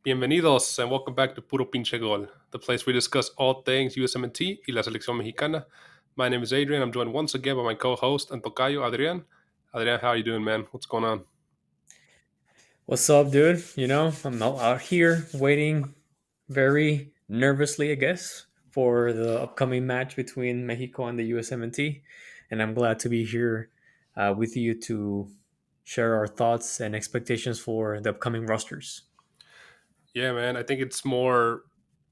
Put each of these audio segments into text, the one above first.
Bienvenidos and welcome back to Puro Pinche Gol, the place where we discuss all things USMNT y la selección mexicana. My name is Adrian. I'm joined once again by my co-host and Tocayo, Adrian. Adrian, how are you doing, man? What's going on? What's up, dude? I'm out here waiting very nervously, I guess, for the upcoming match between Mexico and the USMNT. And I'm glad to be here with you to share our thoughts and expectations for the upcoming rosters. Yeah, man. I think it's more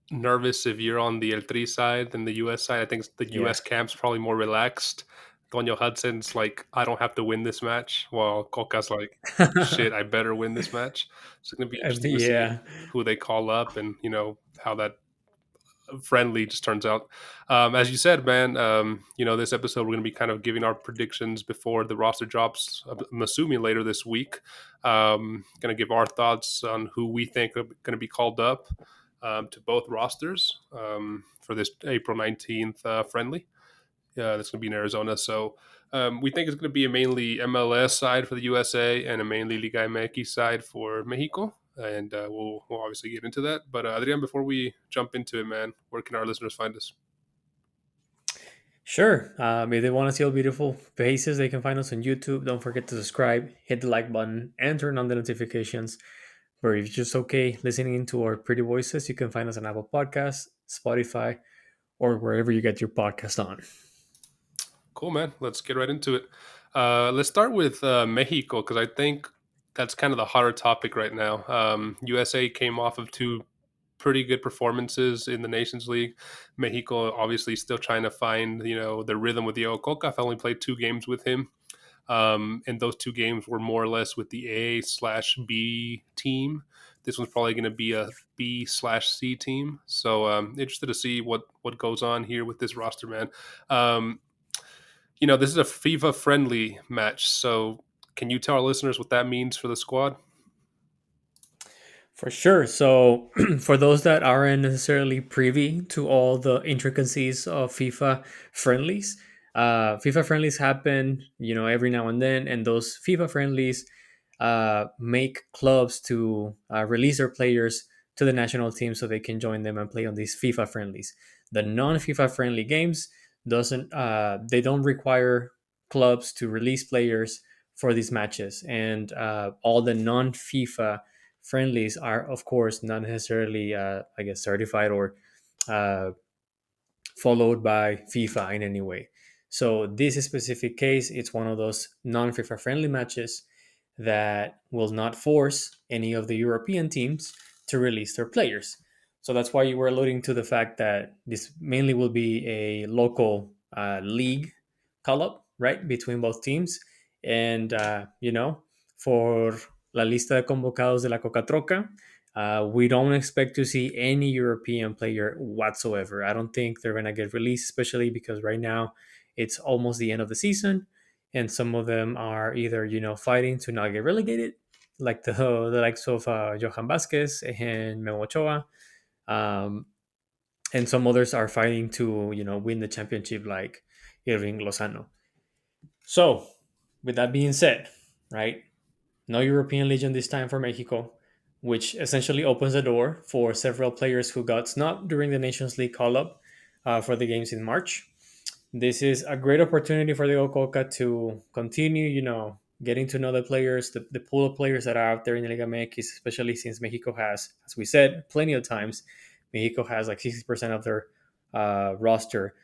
nervous if you're on the El Tri side than the US side. I think the Yeah. US camp's probably more relaxed. Toño Hudson's like, I don't have to win this match, while Cocca's like, shit, I better win this match. So it's going to be interesting to see Yeah. who they call up and, how that friendly just turns out. As you said, man, this episode we're going to be kind of giving our predictions before the roster drops. I'm assuming later this week. Going to give our thoughts on who we think are going to be called up to both rosters for this April 19th friendly. That's going to be in Arizona. So we think it's going to be a mainly MLS side for the USA and a mainly ligamx side for Mexico. And we'll obviously get into that. But Adrian, before we jump into it, man, where can our listeners find us? Sure. If they want to see all beautiful faces, they can find us on YouTube. Don't forget to subscribe, hit the like button, and turn on the notifications. Or if you're just okay listening to our pretty voices, you can find us on Apple Podcasts, Spotify, or wherever you get your podcast on. Cool, man. Let's get right into it. Let's start with Mexico because I think that's kind of the hotter topic right now. USA came off of two pretty good performances in the Nations League. Mexico obviously still trying to find their rhythm with Diego Cocca. I've only played 2 games with him, and those 2 games were more or less with the A/B team. This one's probably going to be a B/C team. So interested to see what goes on here with this roster, man. This is a FIFA friendly match. So can you tell our listeners what that means for the squad? For sure. So, for those that aren't necessarily privy to all the intricacies of FIFA friendlies, FIFA friendlies happen, every now and then, and those FIFA friendlies make clubs to release their players to the national team so they can join them and play on these FIFA friendlies. The non-FIFA friendly games doesn't they don't require clubs to release players for these matches, and all the non-FIFA friendlies are, of course, not necessarily, I guess, certified or uh, followed by FIFA in any way. So this specific case, it's one of those non-FIFA friendly matches that will not force any of the European teams to release their players. So that's why you were alluding to the fact that this mainly will be a local league call-up, right, between both teams. And, for la lista de convocados de la Coca-Troca, we don't expect to see any European player whatsoever. I don't think they're going to get released, especially because right now it's almost the end of the season, and some of them are either fighting to not get relegated, like the likes of Johan Vasquez and Memo Ochoa, um, and some others are fighting to win the championship, like Irving Lozano. So, with that being said, right, no European Legion this time for Mexico, which essentially opens the door for several players who got snubbed during the Nations League call up for the games in March. This is a great opportunity for Diego Cocca to continue, getting to know the players, the pool of players that are out there in the Liga MX, especially since Mexico has, as we said plenty of times, Mexico has like 60% of their roster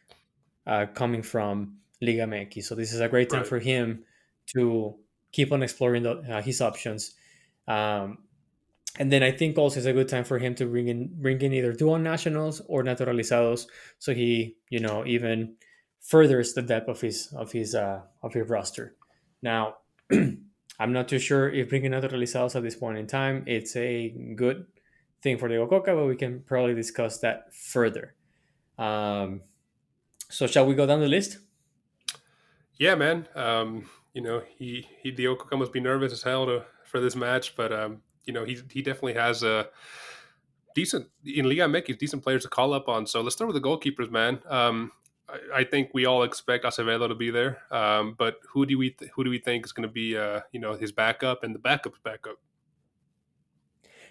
coming from Liga MX. So this is a great time Right. for him to keep on exploring his options. Um, and then I think also it's a good time for him to bring in either dual nationals or naturalizados, so he even furthers the depth of his roster. Now, I'm not too sure if bringing naturalizados at this point in time it's a good thing for Diego Cocca, but we can probably discuss that further. Um, so shall we go down the list? Yeah, man. He Diego Cocca must be nervous as hell for this match, but he definitely has a decent in Liga MX, decent players to call up on. So let's start with the goalkeepers, man. I think we all expect Acevedo to be there, but who do we think is going to be his backup and the backup's backup?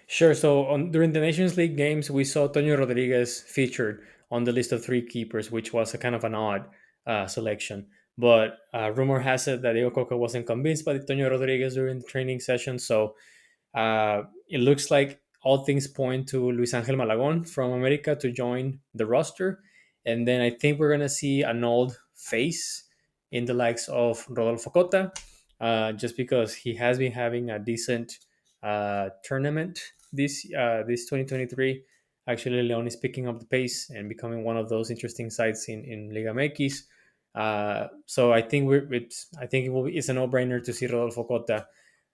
Sure. So during the Nations League games, we saw Toño Rodriguez featured on the list of three keepers, which was a kind of an odd selection. But rumor has it that Diego Cocca wasn't convinced by Toño Rodriguez during the training session. So it looks like all things point to Luis Angel Malagon from America to join the roster. And then I think we're going to see an old face in the likes of Rodolfo Cota, just because he has been having a decent tournament this 2023. Actually, Leon is picking up the pace and becoming one of those interesting sides in ligamx. So I think I think it's a no-brainer to see Rodolfo Cota.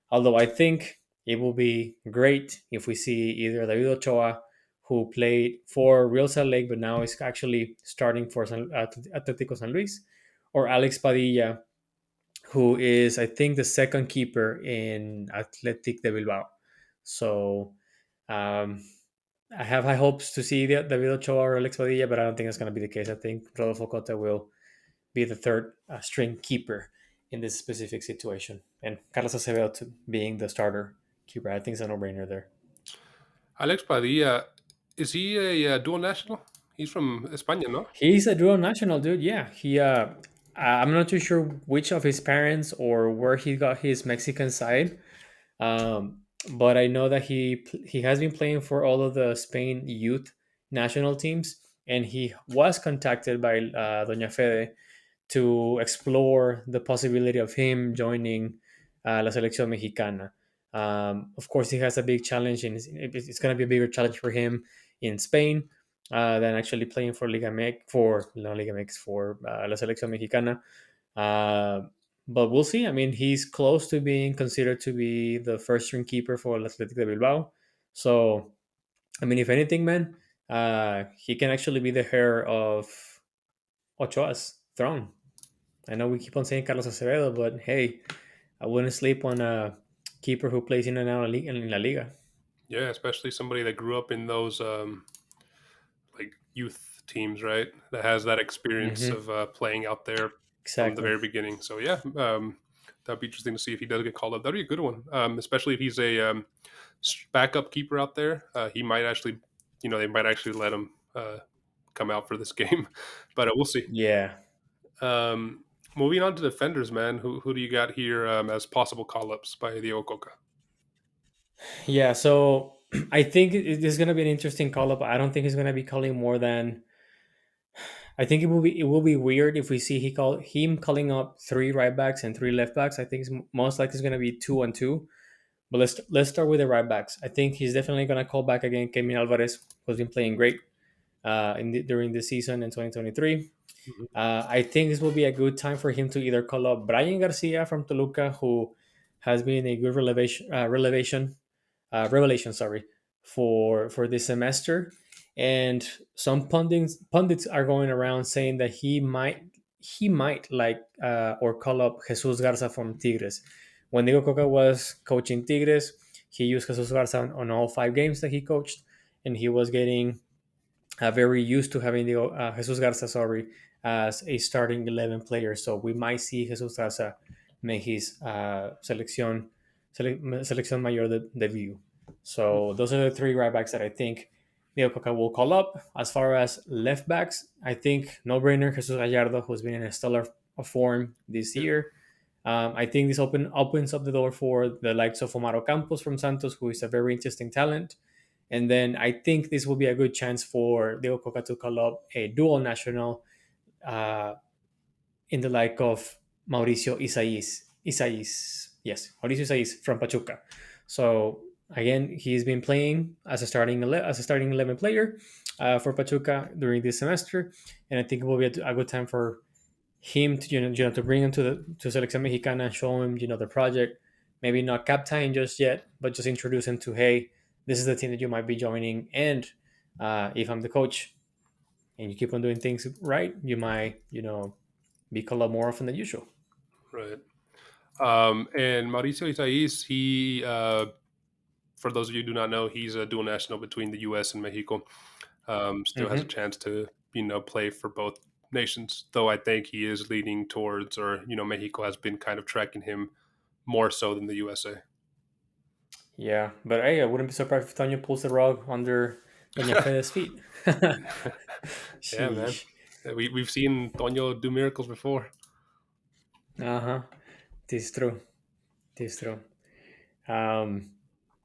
Although I think it will be great if we see either David Ochoa, who played for Real Salt Lake but now is actually starting for Atlético San Luis, or Alex Padilla, who is, I think, the second keeper in Athletic de Bilbao. So um, I have high hopes to see David Ochoa or Alex Padilla, but I don't think that's going to be the case. I think Rodolfo Cota will be the third string keeper in this specific situation. And Carlos Acevedo being the starter keeper, I think it's a no-brainer there. Alex Padilla, is he a dual national? He's from España, no? He's a dual national dude. Yeah, I'm not too sure which of his parents or where he got his Mexican side, but I know that he has been playing for all of the Spain youth national teams, and he was contacted by Doña Fede to explore the possibility of him joining la selección mexicana. Of course, he has a big challenge, and it's going to be a bigger challenge for him in Spain than actually playing for ligamx for no ligamx for la selección mexicana. Uh, but we'll see. I mean, he's close to being considered to be the first string keeper for el Athletic de Bilbao. So, I mean, if anything, man, he can actually be the heir of Ochoa's throne. I know we keep on saying Carlos Acevedo, but hey, I wouldn't sleep on a keeper who plays in and out in La Liga. Yeah, especially somebody that grew up in those like youth teams, right? That has that experience Mm-hmm. of playing out there from the Exactly. very beginning. So yeah, that'd be interesting to see if he does get called up. That'd be a good one, especially if he's a backup keeper out there. He might actually, they might actually let him come out for this game, but we'll see. Yeah. Moving on to defenders, man. Who do you got here as possible call ups by Diego Cocca? Yeah. So I think this is going to be an interesting call up. I don't think he's going to be calling more than. I think it will be weird if we see him calling up three right backs and three left backs. I think most likely it's going to be 2-2. But let's start with the right backs. I think he's definitely going to call back again Kevin Alvarez, who's been playing great during the season in 2023. Mhm. I think this will be a good time for him to either call up Brian Garcia from Toluca, who has been a good revelation, sorry, for this semester. And some pundits are going around saying that he might like or call up Jesus Garza from Tigres. When Diego Cocca was coaching Tigres, he used Jesus Garza on all 5 games that he coached, and he was getting very used to having Jesus Garza, sorry, as a starting 11 player. So we might see Jesus Garza make his selección mayor debut. So those are the three right backs that I think Diego Coca will call up. As far as left backs, I think no brainer Jesus Gallardo, who's been in a stellar form this Yeah, year. I think this opens up the door for the likes of Omar Campos from Santos, who is a very interesting talent. And then I think this will be a good chance for Diego Coca to call up a dual national uh, in the like of Mauricio Isais. Yes, Mauricio Isais from Pachuca. So again, he's been playing as a starting 11 player for Pachuca during this semester, and I think it will be a good time for him to to bring him to Selección Mexicana and show him the project. Maybe not captain just yet, but just introduce him to, hey, this is the team that you might be joining, and if I'm the coach and you keep on doing things right, you might be called up more often than usual. right. And Mauricio Isais, he, for those of you who do not know, he's a dual national between the U.S. and Mexico. Still has a Mm-hmm. chance to play for both nations. Though I think he is leaning towards, or Mexico has been kind of tracking him more so than the USA. Yeah, but hey, I wouldn't be surprised if Toño pulls the rug under Doña Fede's feet. Yeah, man. Sheesh. We've seen Toño do miracles before. Uh huh. This true. This true. Um,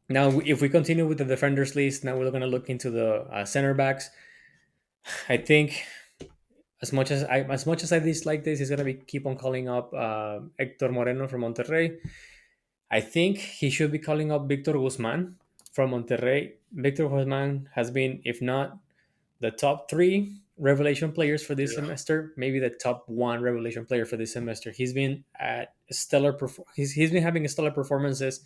Now, if we continue with the defenders list, now we're going to look into the center backs. I think as much as I dislike this, he's going to be keep on calling up Hector Moreno from Monterrey. I think he should be calling up Victor Guzman from Monterrey. Victor Guzman has been, if not the top three revelation players for this Yeah, semester, maybe the top one revelation player for this semester. He's been at stellar. He's been having stellar performances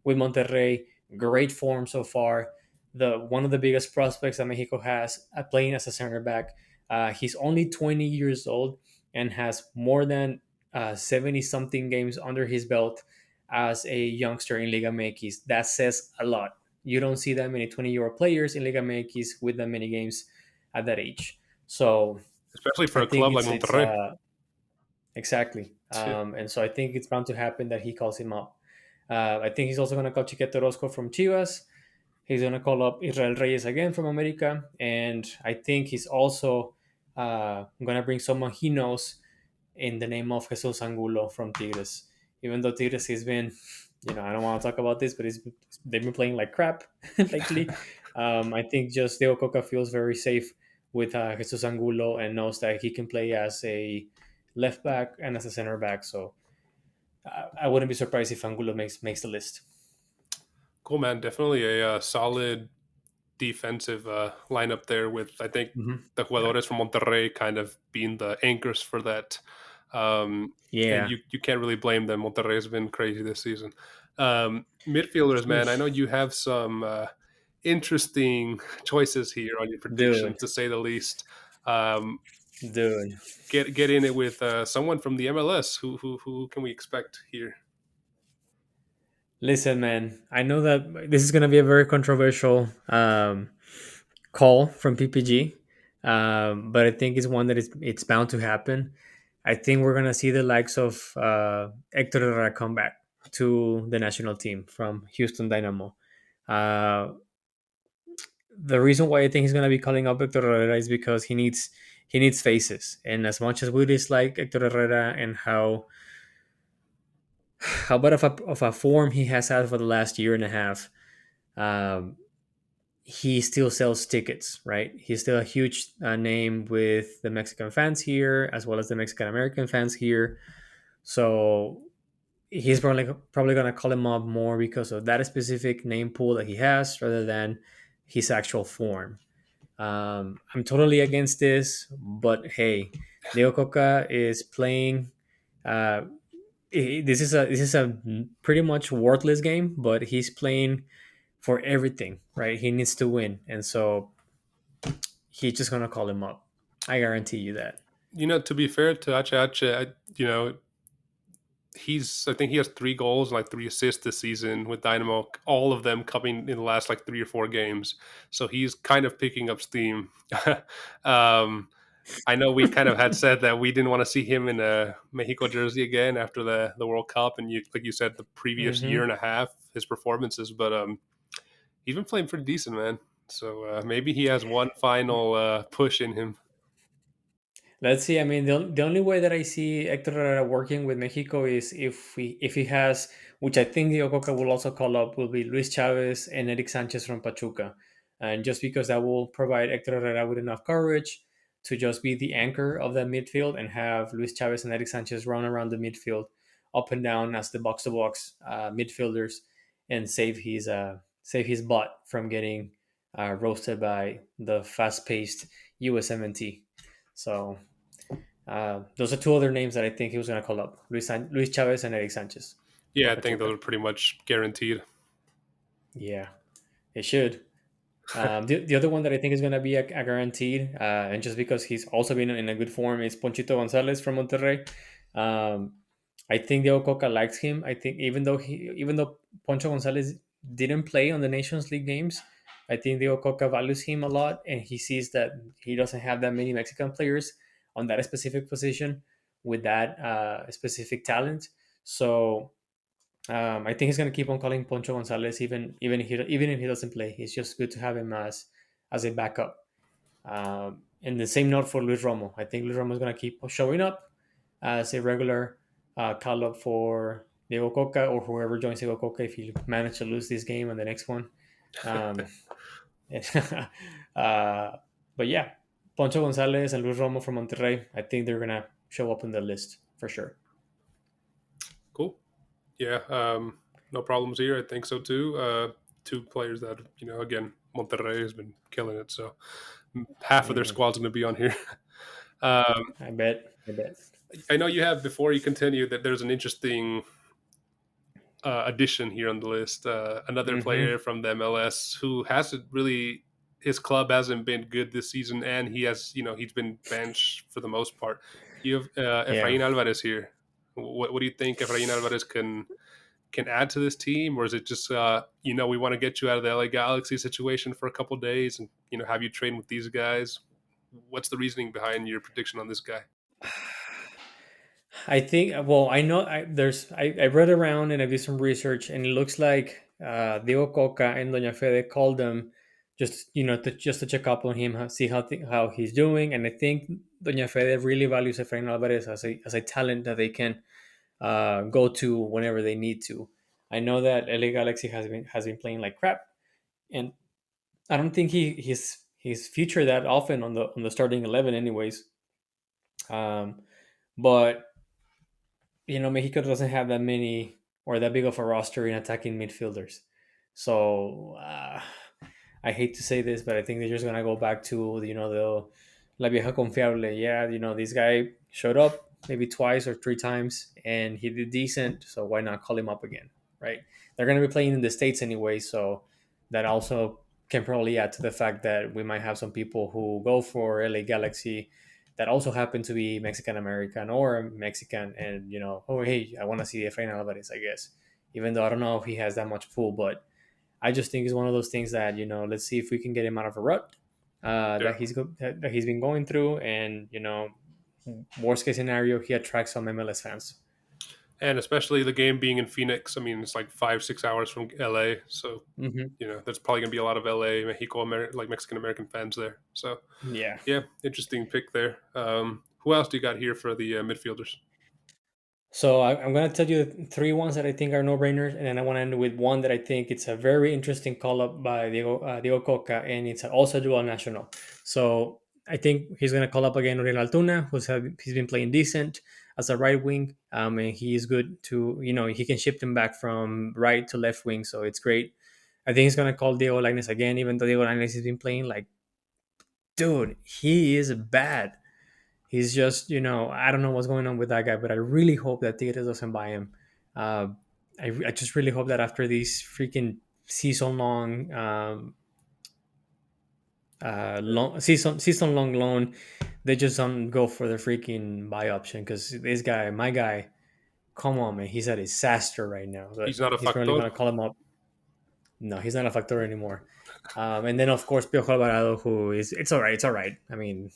with Monterrey. Great form so far. The one of the biggest prospects that Mexico has playing as a center back. He's only 20 years old and has more than 70 something games under his belt as a youngster in Liga MX. That says a lot. You don't see that many 20-year-old players in Liga MX with that many games at that age. So especially for I a think club like it's Monterrey. exactly, and so I think it's bound to happen that he calls him up. I think he's also going to call Chiquete Orozco from Chivas. He's going to call up Israel Reyes again from America, and I think he's also going to bring someone he knows in the name of Jesus Angulo from Tigres. Even though Tigres has been, I don't want to talk about this, but they've been playing like crap lately. I think just Diego Cocca feels very safe with Jesus Angulo and knows that he can play as a left back and as a center back. So I wouldn't be surprised if Angulo makes the list. Cool, man. Definitely a solid defensive lineup there with, I think, the Yeah, jugadores from Monterrey kind of being the anchors for that. And yeah. you can't really blame them. Monterrey has been crazy this season. Midfielders, man, I know Sheesh. you have some interesting choices here on your Dude, predictions, to say the least. Um, dude. get in it with someone from the MLS. Who can we expect here? Listen, man. I know that this is gonna be a very controversial call from PPG, but I think it's one that it's bound to happen. I think we're gonna see the likes of Hector Herrera come back to the national team from Houston Dynamo. Uh, the reason why I think he's gonna be calling up Hector Herrera is because he needs faces, and as much as we dislike Hector Herrera and how bad of a form he has had for the last year and a half, um, he still sells tickets, right? He's still a huge name with the Mexican fans here, as well as the Mexican American fans here. So he's probably gonna call him up more because of that specific name pool that he has, rather than his actual form. I'm totally against this, but hey, Diego Cocca is playing. Uh, this is a pretty much worthless game, but he's playing for everything, right? He needs to win, and so he's just gonna call him up. I guarantee you that. To be fair to Ache, I think he has 3 goals and like 3 assists this season with Dynamo, all of them coming in the last like 3 or 4 games. So he's kind of picking up steam. um, I know we kind of had said that we didn't want to see him in a Mexico jersey again after the World Cup, and like you said, the previous year Hmm. and a half, his performances, but he's been playing pretty decent, man. So maybe he has one final push in him. Let's see. I mean, the only way that I see Hector Herrera working with Mexico is if he has, which I think the Ococa will also call up, will be Luis Chavez and Eric Sanchez from Pachuca, and just because that will provide Hector Herrera with enough courage to just be the anchor of that midfield and have Luis Chavez and Eric Sanchez run around the midfield, up and down as the box to box midfielders, and save his butt from getting roasted by the fast paced USMNT. So those are two other names that I think he was going to call up: Luis Chavez and Eric Sanchez Yeah, from I think those Pachuca. are pretty much guaranteed. Yeah, it should. The other one that I think is going to be a guaranteed, and just because he's also been in a good form, is Ponchito Gonzalez from Monterrey. Um, I think Diego Cocca likes him. I think even though Poncho Gonzalez didn't play on the Nations League games, I think Diego Cocca values him a lot, and he sees that he doesn't have that many Mexican players on that specific position with that specific talent. So I think he's going to keep on calling Poncho Gonzalez even if he doesn't play. It's just good to have him as a backup. And the same note for Luis Romo. I think Luis Romo is going to keep showing up as a regular call up for Diego Cocca or whoever joins Diego Cocca if you manage to lose this game and the next one. Um, uh, but yeah, Poncho Gonzalez and Luis Romo from Monterrey, I think they're going to show up on the list for sure. Cool. Yeah, no problems here. I think so too. Two players that again, Monterrey has been killing it. So half of their Mm, squad's going to be on here. um, I bet. I bet. I know you have before you continue that there's an interesting addition here on the list. Another Mm-hmm. player from the MLS who hasn't really his club hasn't been good this season, and he has he's been benched for the most part. You have Yeah. Efrain Alvarez here. What do you think Efrain Alvarez can add to this team, or is it just we want to get you out of the LA Galaxy situation for a couple days and have you train with these guys? What's the reasoning behind your prediction on this guy? I think. Well, I know. I read around and I did some research, and it looks like Diego Cocca and Doña Fede called them just to check up on him, see how he's doing, and I think Doña Fede really values Efrain Alvarez as a talent that they can go to whenever they need to. I know that LA Galaxy has been playing like crap, and I don't think he's featured that often on the starting 11, anyways. Um, but Mexico doesn't have that many or that big of a roster in attacking midfielders. So I hate to say this, but I think they're just gonna go back to the la vieja confiable. Yeah, this guy showed up maybe twice or three times and he did decent. So why not call him up again, right? They're gonna be playing in the states anyway, so that also can probably add to the fact that we might have some people who go for LA Galaxy that also happen to be Mexican American or Mexican, and oh hey, I want to see Efrain Alvarez, I guess, even though I don't know if he has that much pull, but I just think it's one of those things that let's see if we can get him out of a rut Yeah. that he's been going through, and worst case scenario, he attracts some MLS fans. And especially the game being in Phoenix, I mean, it's like 5-6 hours from LA, so Hmm. there's probably gonna be a lot of LA, Mexico, like Mexican American fans there. So Yeah. yeah, interesting pick there. Who else do you got here for the midfielders? So I'm going to tell you three ones that I think are no-brainers, and then I want to end with one that I think it's a very interesting call-up by Diego Cocca, and it's also a dual national. So I think he's going to call up again Uriel Altuna, he's been playing decent as a right wing, and he is good to he can shift him back from right to left wing, so it's great. I think he's going to call Diego Lainez again, even though Diego Lainez has been playing like, dude, he is bad. He's just, I don't know what's going on with that guy, but I really hope that Tigres doesn't buy him. Uh, I just really hope that after these freaking season long loan, they just don't go for the freaking buy option because this guy, my guy, come on, man, he's a disaster right now. But He's not a he's probably factor. gonna call him up. No, he's not a factor anymore. And then of course Piojo Alvarado, who is it's all right. It's all right. I mean,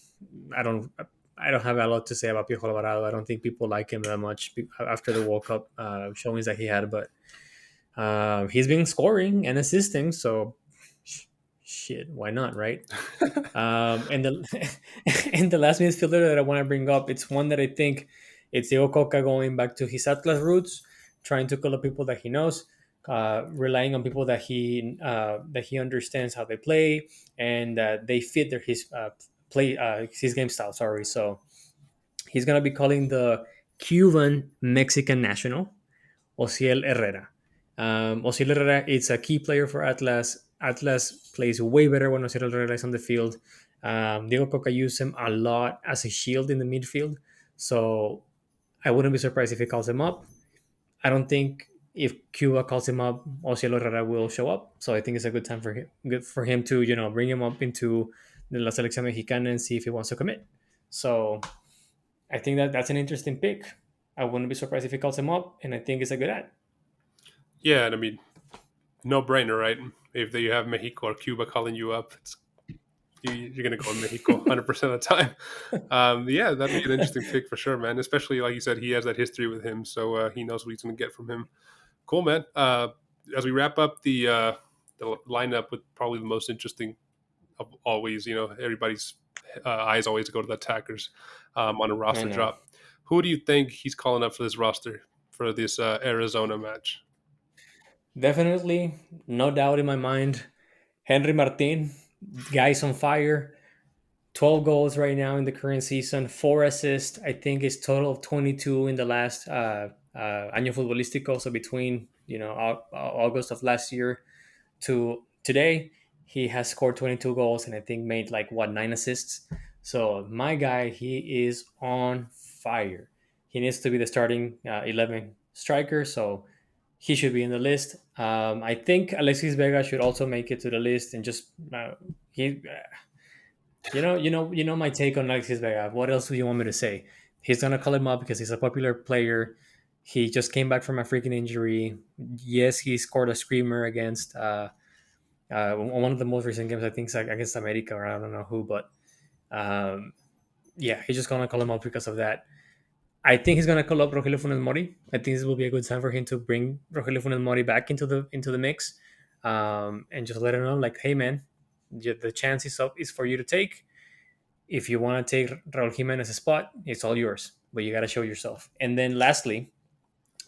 I don't I don't have a lot to say about Piojo Alvarado. I don't think people like him that much after the World Cup showings that he had, but he's been scoring and assisting. So shit, why not, right? And the and the last midfielder that I want to bring up, it's one that I think it's Diego Cocca going back to his Atlas roots, trying to call up people that he knows, relying on people that he understands how they play and they fit his game style. Sorry, so he's gonna be calling the Cuban Mexican national Ociel Herrera. Ociel Herrera is a key player for Atlas. Atlas plays way better when Ociel Herrera is on the field. Diego Coca used him a lot as a shield in the midfield. So I wouldn't be surprised if he calls him up. I don't think if Cuba calls him up, Ociel Herrera will show up. So I think it's a good time for him, good for him to bring him up into the la selección mexicana and see if he wants to commit. So I think that's an interesting pick. I wouldn't be surprised if he calls him up, and I think it's a good ad. Yeah, and I mean, no brainer, right? If you have Mexico or Cuba calling you up, you're going to go in Mexico 100% of the time. Yeah, that'd be an interesting pick for sure, man. Especially like you said, he has that history with him, so he knows what he's going to get from him. Cool, man. As we wrap up the lineup with probably the most interesting of always, everybody's eyes always go to the attackers on a I roster know. drop. Who do you think he's calling up for this roster for this Arizona match? Definitely, no doubt in my mind. Henry Martin, guy's on fire. 12 goals right now in the current season, 4 assists. I think it's total of 22 in the last año futbolístico. So between August of last year to today, he has scored 22 goals and I think made like what 9 assists. So my guy, he is on fire. He needs to be the starting 11 striker. So he should be in the list. I think alexisvega should also make it to the list and just he my take on Alexis Vega. What else do you want me to say? He's gonna call him up because he's a popular player. He just came back from a freaking injury. Yes, he scored a screamer against one of the most recent games. I think it's like against America or I don't know who, but um, yeah, he's just gonna call him up because of that. I think he's gonna call up Rogelio Funes Mori. I think this will be a good time for him to bring Rogelio Funes Mori back into the mix, and just let him know like, hey man, the chance is up is for you to take. If you want to take Raul Jimenez's spot, it's all yours, but you got to show yourself. And then lastly,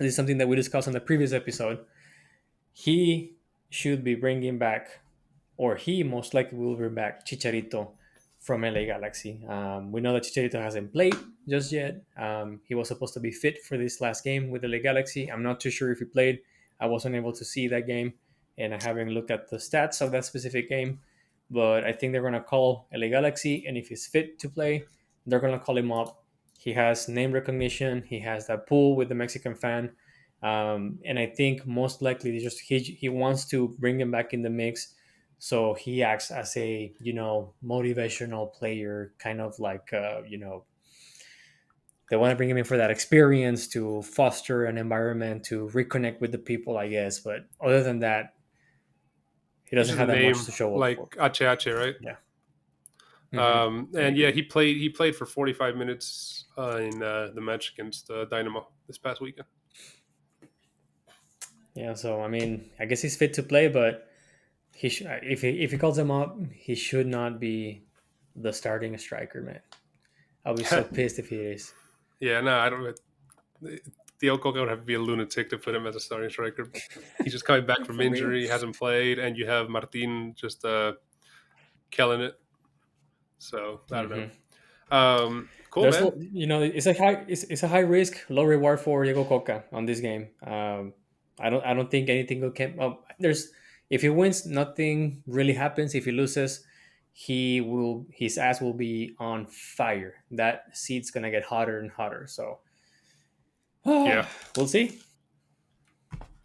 this is something that we discussed on the previous episode. He should be bringing back, or he most likely will bring back Chicharito from LA Galaxy. We know that Chicharito hasn't played just yet. He was supposed to be fit for this last game with LA Galaxy. I'm not too sure if he played. I wasn't able to see that game, and I haven't looked at the stats of that specific game. But I think they're going to call LA Galaxy, and if he's fit to play, they're going to call him up. He has name recognition. He has that pull with the Mexican fan. And I think most likely just he wants to bring him back in the mix, so he acts as a motivational player, kind of like they want to bring him in for that experience to foster an environment to reconnect with the people, I guess. But other than that, he It's doesn't just a have that much name to show up for. like Ache Ache, right? Yeah. I And yeah, agree. he played for 45 minutes in the match against Dynamo this past weekend. Yeah. So I mean, I guess he's fit to play, but if he calls him up, he should not be the starting striker, man. I'll be so pissed if he is. Yeah, no, I don't. Diego Cocca would have to be a lunatic to put him as a starting striker, but he's just coming back from For real. injury, hasn't played, and you have Martin just killing it. So I don't know. Hmm. Cool, man. It's a high risk, low reward for Diego Cocca on this game. I don't think anything will come. There's if he wins, nothing really happens. If he loses, his ass will be on fire. That seat's gonna get hotter and hotter. So Yeah, we'll see.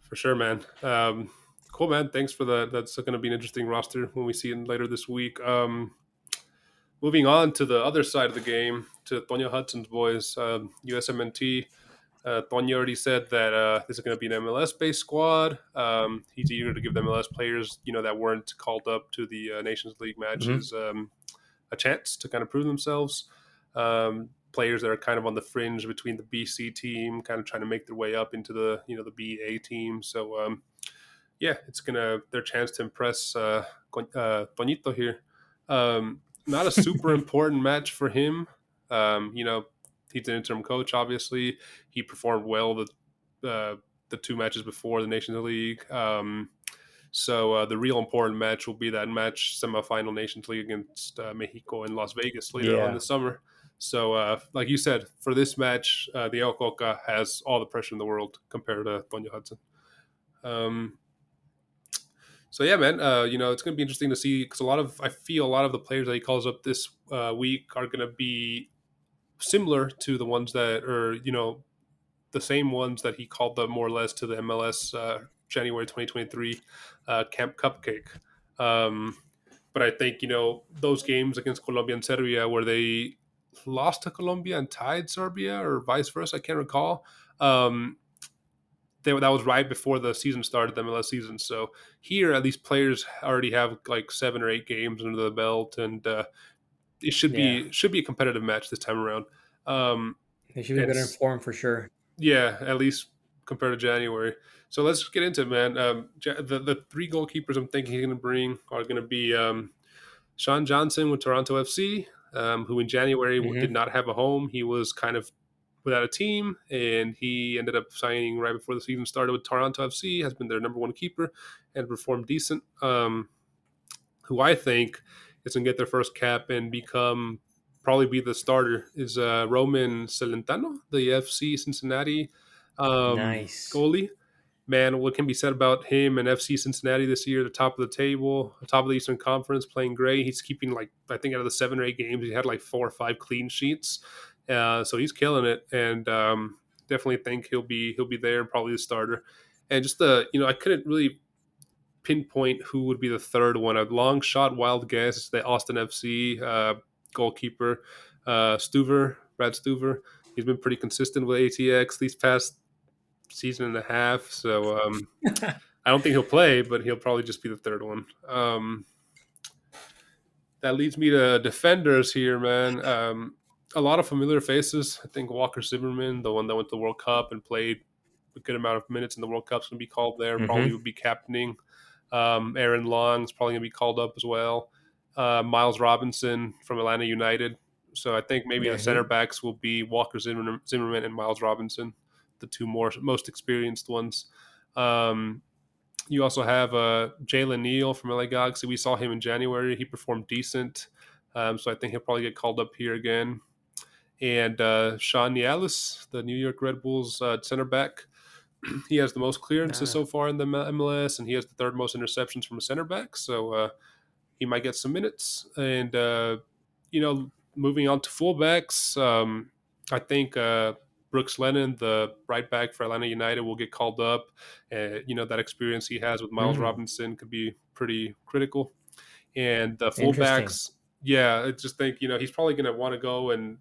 for sure, man. Cool, man. Thanks for that. That's going to be an interesting roster when we see it later this week. Moving on to the other side of the game, to Toño Hudson's boys, USMNT. Toño already said that this is going to be an MLS-based squad. He's eager to give the MLS players, that weren't called up to the Nations League Hmm. matches, a chance to kind of prove themselves. Players that are kind of on the fringe between the BC team, kind of trying to make their way up into the BA team. So yeah, it's gonna their chance to impress Toñito here. Not a super important match for him. He's an interim coach. Obviously, he performed well the two matches before the Nations League. So the real important match will be that match semifinal Nations League against Mexico in Las Vegas later on Yeah. this summer. So like you said, for this match, the El Coca has all the pressure in the world compared to Toño Hudson. Um, so yeah, man, it's going to be interesting to see because I feel a lot of the players that he calls up this week are going to be similar to the ones that are, the same ones that he called them more or less to the MLS January 2023 Camp Cupcake. Um, but I think, those games against Colombia and Serbia where they lost to Colombia and tied Serbia or vice versa, I can't recall. That was right before the season started, the MLS season. So here, at least players already have like 7 or 8 games under the belt, and it should Yeah. be a competitive match this time around. They should be And better informed for sure. yeah, at least compared to January. So let's just get into it, man. The three goalkeepers I'm thinking he's going to bring are going to be Sean Johnson with Toronto FC, who in January did Mm-hmm. not have a home. He was kind of without a team, and he ended up signing right before the season started with Toronto FC. Has been their number one keeper and performed decent. Who I think is going to get their first cap and become probably be the starter is Roman Celentano, the FC Cincinnati Nice. goalie. Man, what can be said about him and FC Cincinnati this year? The top of the table, top of the Eastern Conference, playing great. He's keeping like I think out of the 7 or 8 games, he had like 4 or 5 clean sheets. So he's killing it, and definitely think he'll be there and probably the starter. And just I couldn't really pinpoint who would be the third one. A long shot, wild guess. The Austin FC goalkeeper, Brad Stuver. He's been pretty consistent with ATX these past season and a half. So I don't think he'll play, but he'll probably just be the third one. That leads me to defenders here, man. A lot of familiar faces. I think Walker Zimmerman, the one that went to the World Cup and played a good amount of minutes in the World Cup's going to be called there. Probably Mm-hmm. would be captaining. Aaron Long's probably going to be called up as well. Miles Robinson from Atlanta United. So I think maybe Yeah, the center backs will be Walker Zimmerman and Miles Robinson, the two most experienced ones. Um, you also have Jalen Neal from LA Galaxy. We saw him in January. He performed decent. So I think he'll probably get called up here again. And Sean Nialis, the New York Red Bulls center back. He has the most clearances ah, so far in the MLS, and he has the third most interceptions from a center back. So he might get some minutes. And moving on to fullbacks, I think Brooks Lennon, the right back for Atlanta United, will get called up. That experience he has with Miles mm, Robinson could be pretty critical. And the interesting. fullbacks, yeah, I just think he's probably going to want to go and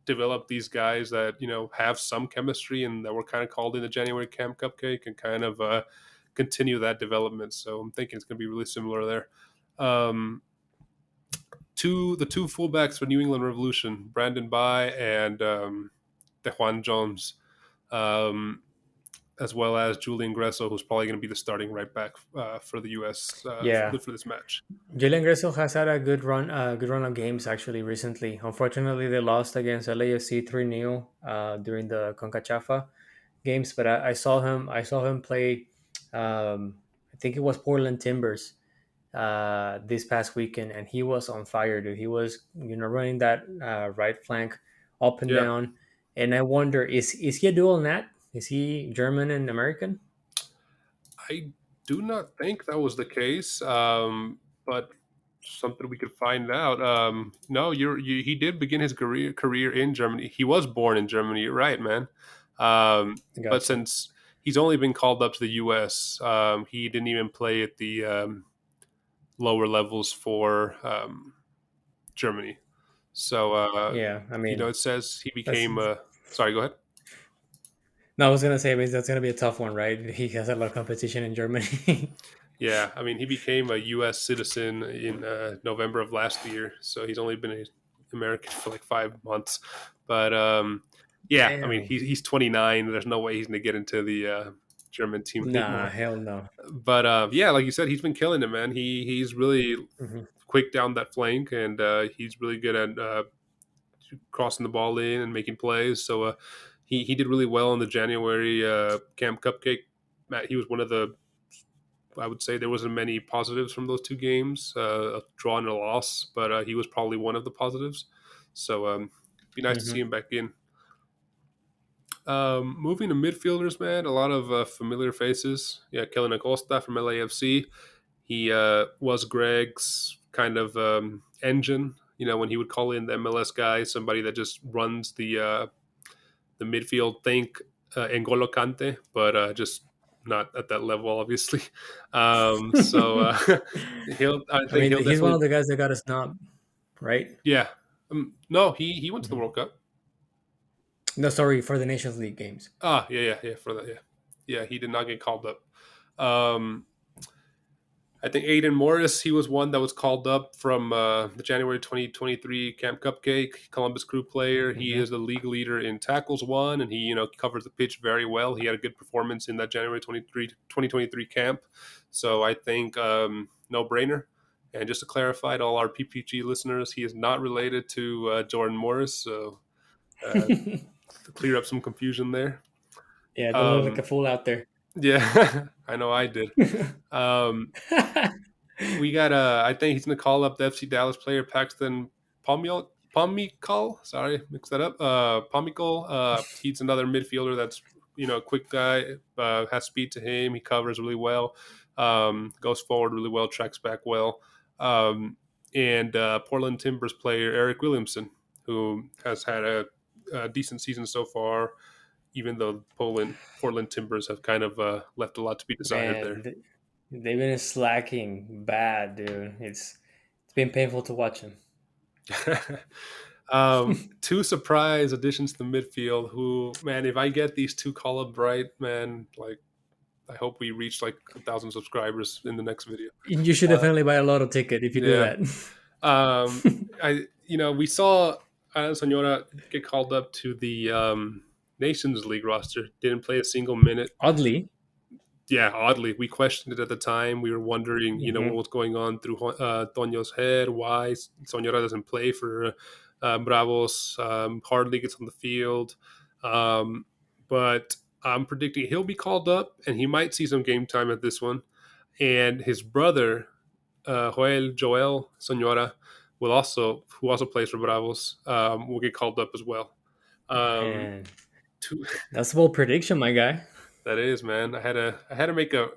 develop these guys that have some chemistry and that were kind of called in the January Camp Cupcake and kind of continue that development. So I'm thinking it's going to be really similar there. Um, the two fullbacks for New England Revolution, Brandon Bai and Dejuan Jones, um, as well as Julian Gresso, who's probably going to be the starting right back for the U.S. Yeah, For this match. Jalen Gressel has had a good run of games actually recently. Unfortunately, they lost against LAFC 3-0 during the CONCACAF games, but I saw him play. I think it was Portland Timbers this past weekend, and he was on fire, dude. He was running that right flank up and Yeah, down, and I wonder is he a dual nat? Is he German and American? I do not think that was the case, but something we could find out. No, he did begin his career in Germany. He was born in Germany, you're right, man. But Gotcha. since he's only been called up to the U.S., he didn't even play at the lower levels for Germany. So, Yeah, I mean it says he that's became. Sorry, go ahead. no, I was gonna say, I mean, that's gonna be a tough one, right? He has a lot of competition in Germany. Yeah, I mean, he became a U.S. citizen in November of last year, so he's only been an American for like 5 months. But yeah, I mean, Damn. he's 29. There's no way he's going to get into the German team Nah, anymore. hell no. But yeah, like you said, he's been killing it, man. He's really Hmm. quick down that flank, and he's really good at crossing the ball in and making plays. So he did really well in the January Camp Cupcake. Matt, he was one of the I would say there wasn't many positives from those two games, a draw and a loss, but he was probably one of the positives. So be nice to see Hmm. him back in. Moving to midfielders, man, a lot of familiar faces. Yeah, Kellen Acosta from LAFC. He was Greg's kind of engine. When he would call in the MLS guy, somebody that just runs the midfield. Think N'Golo Kante, but just not at that level, obviously. So I I think mean, he'll he's one definitely, of the guys that got a snub, right? yeah. No, he went to the Hmm. World Cup. No, sorry, for the Nations League games. Yeah, for that, yeah, yeah. He did not get called up. Um, I think Aiden Morris, he was one that was called up from the January 2023 Camp Cupcake, Columbus Crew player. He Hmm. is the league leader in tackles won, and he, covers the pitch very well. He had a good performance in that January 2023 camp. So I think no brainer. And just to clarify to all our PPG listeners, he is not related to Jordan Morris. So uh, to clear up some confusion there. Yeah, don't look like a Um, fool out there. yeah, I know I did. Um, we got I think he's gonna call up the FC Dallas player Paxton Pomikal. Sorry, mix that up. Pomikal. He's another midfielder that's a quick guy. Has speed to him. He covers really well. Goes forward really well. Tracks back well. And Portland Timbers player Eric Williamson, who has had a decent season so far, even though Portland Timbers have kind of left a lot to be desired there. Man, they've been slacking bad, dude. It's been painful to watch them. Two surprise additions to the midfield. Who, man, if I get these two call up right, man, like I hope we reach like 1,000 subscribers in the next video. You should Uh, definitely buy a lotto ticket if you do yeah, that. we saw Ana Senora get called up to the Nations League roster. Didn't play a single minute. Oddly. Yeah, oddly, we questioned it at the time. We were wondering, what Hmm. was going on through Toño's head. Why Sonora doesn't play for Bravos? Hardly gets on the field, but I'm predicting he'll be called up, and he might see some game time at this one. And his brother, Joel Sonora, who also plays for Bravos, will get called up as well. Um, Man, two, that's a bold prediction, my guy. That is, man. I had to make a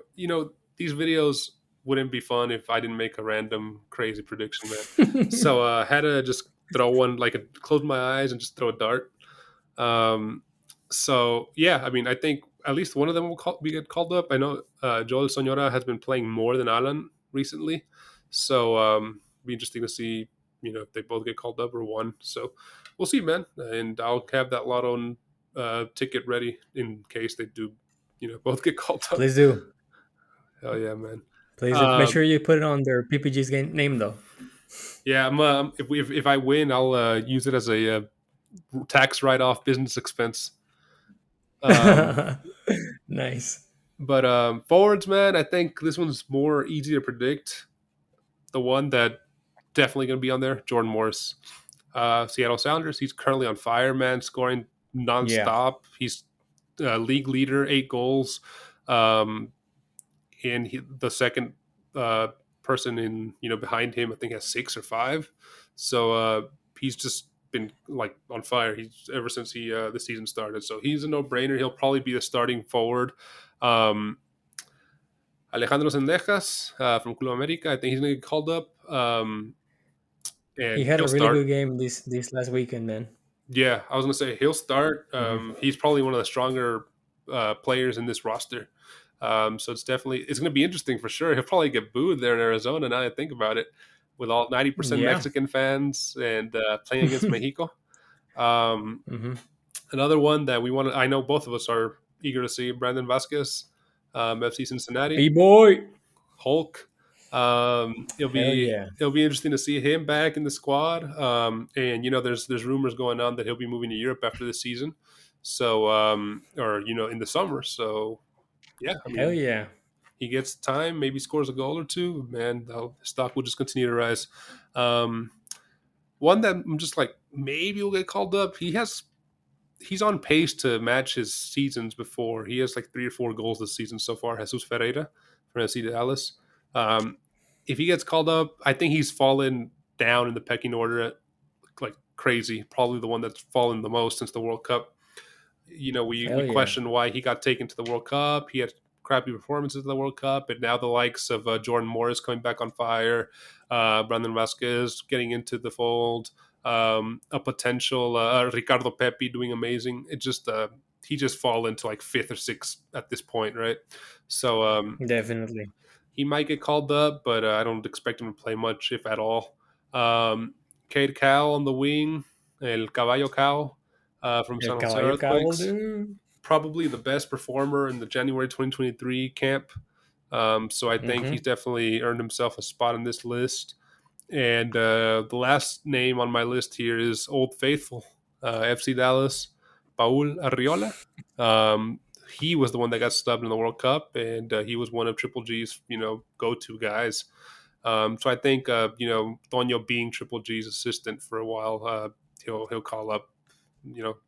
these videos wouldn't be fun if I didn't make a random crazy prediction, man. So I had to just throw one close my eyes and just throw a dart. Um, so yeah, I mean, I think at least one of them be get called up. I know Joel Sonora has been playing more than Alan recently, so be interesting to see if they both get called up or one. So we'll see, man. And I'll have that lotto ticket ready in case they do both get called up. Please do. Hell yeah, man. Please do. Make Um, sure you put it on their PPG's name, though. yeah, if I win, I'll use it as a tax write off business expense. Um, Nice. but forwards, man, I think this one's more easy to predict. The one that definitely going to be on there, Jordan Morris, Seattle Sounders. He's currently on fire, man, scoring Yeah. nonstop. He's league leader, 8 goals. Um, and the second person in behind him, I think has 6 or 5. So he's just been like on fire. He's ever since the season started. So he's a no brainer. He'll probably be the starting forward. Um, Alejandro Sendejas from Club America, I think he's gonna get called up, He and had he'll a really start. good game this last weekend, man. Yeah, I was gonna say he'll start. Hmm. He's probably one of the stronger players in this roster. So it's gonna be interesting for sure. He'll probably get booed there in Arizona. Now I think about it, with all 90% Yeah. Mexican fans and playing against Mexico. Um, Hmm. Another one that I know both of us are eager to see, Brandon Vasquez, FC Cincinnati. B boy. Hulk. It'll Hell be yeah. it'll be interesting to see him back in the squad. And there's rumors going on that he'll be moving to Europe after this season. So or in the summer. So yeah, I Hell mean yeah. he gets time, maybe scores a goal or two. Man, the stock will just continue to rise. Um, One that I'm just like maybe will get called up. He's on pace to match his seasons before. He has like 3 or 4 goals this season so far. Jesus Ferreira from FC Dallas. Um, if he gets called up, I think he's fallen down in the pecking order like crazy. Probably the one that's fallen the most since the World Cup. We Hell yeah. question why he got taken to the World Cup. He had crappy performances in the World Cup, and now the likes of Jordan Morris coming back on fire, Brandon Vasquez getting into the fold, a potential Ricardo Pepi doing amazing. He just fall into like fifth or sixth at this point, right? So Definitely. he might get called up, but I don't expect him to play much, if at all. Cade Cal on the wing, El Caballo Cal from El San Jose caballo cabo, Earthquakes, dude. probably the best performer in the January 2023 camp. So I think he's Mm-hmm. definitely earned himself a spot in this list. And the last name on my list here is Old Faithful, FC Dallas, Paul Arriola. Um, he was the one that got subbed in the World Cup, and he was one of Triple G's, go-to guys. So I think, Toño being Triple G's assistant for a while, he'll call up,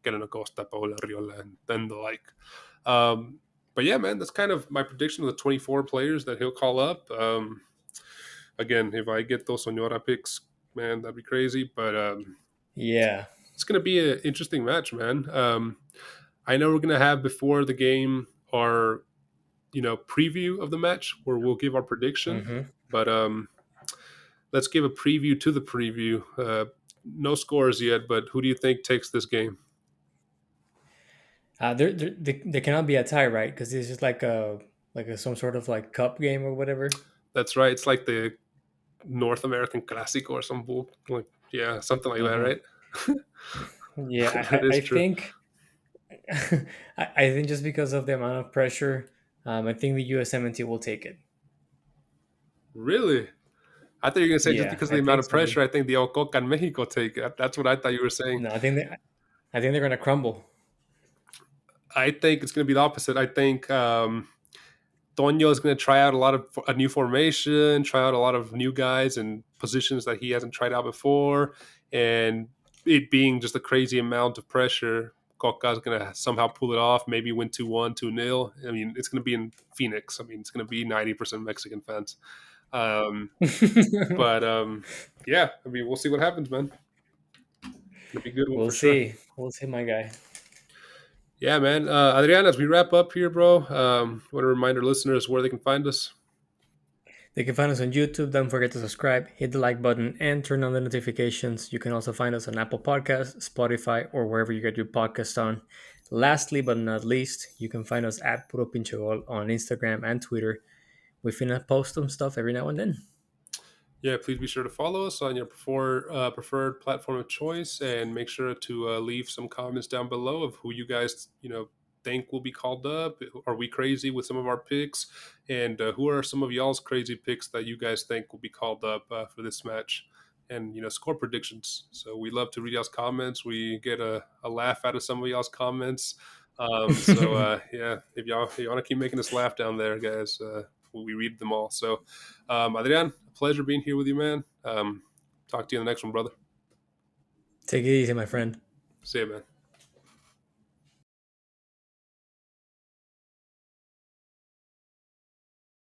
Kellen Acosta, Paul Arriola, and then the like. Um, but yeah, man, that's kind of my prediction of the 24 players that he'll call up. Again, if I get those Sonora picks, man, that'd be crazy. But Yeah. it's going to be an interesting match, man. I know we're going to have before the game our preview of the match where we'll give our prediction. Mm-hmm. But let's give a preview to the preview. No scores yet, but who do you think takes this game? There cannot be a tie, right? Because it's just like a some sort of like cup game or whatever. That's right. It's like the North American Classic or some bull, like yeah, something like that, Mm-hmm. right? Yeah, That is I true. think I think just because of the amount of pressure, I think the USMNT will take it. Really? I thought you were going to say just Yeah, because of I the amount think of so. pressure, I think the Diego and Mexico take it. That's what I thought you were saying. No, I think they're gonna crumble. I think it's going to be the opposite. I think Toño is going to try out a new formation, try out a lot of new guys and positions that he hasn't tried out before, and it being just a crazy amount of pressure, Cocca is going to somehow pull it off. Maybe win 2-1, 2-0. I mean, it's going to be in Phoenix. I mean, it's going to be 90% Mexican fans. Um, but yeah, I mean, we'll see what happens, man. It'll be a good one We'll for sure. see. We'll see, my guy. Yeah, man. Adrian, as we wrap up here, bro, want to remind our listeners where they can find us. They can find us on YouTube. Don't forget to subscribe, hit the like button, and turn on the notifications. You can also find us on Apple Podcasts, Spotify, or wherever you get your podcast on. Lastly, but not least, you can find us at Puro Pinche Gol on Instagram and Twitter. We finna post some stuff every now and then. Yeah, please be sure to follow us on your preferred platform of choice, and make sure to leave some comments down below of who you guys think will be called up. Are we crazy with some of our picks, and who are some of y'all's crazy picks that you guys think will be called up for this match? And score predictions. So we love to read y'all's comments. We get a laugh out of some of y'all's comments. Yeah, if you want to keep making us laugh down there, guys, we read them all. So Adrian, a pleasure being here with you, man. Talk to you in the next one, brother. Take it easy, my friend. See you, man.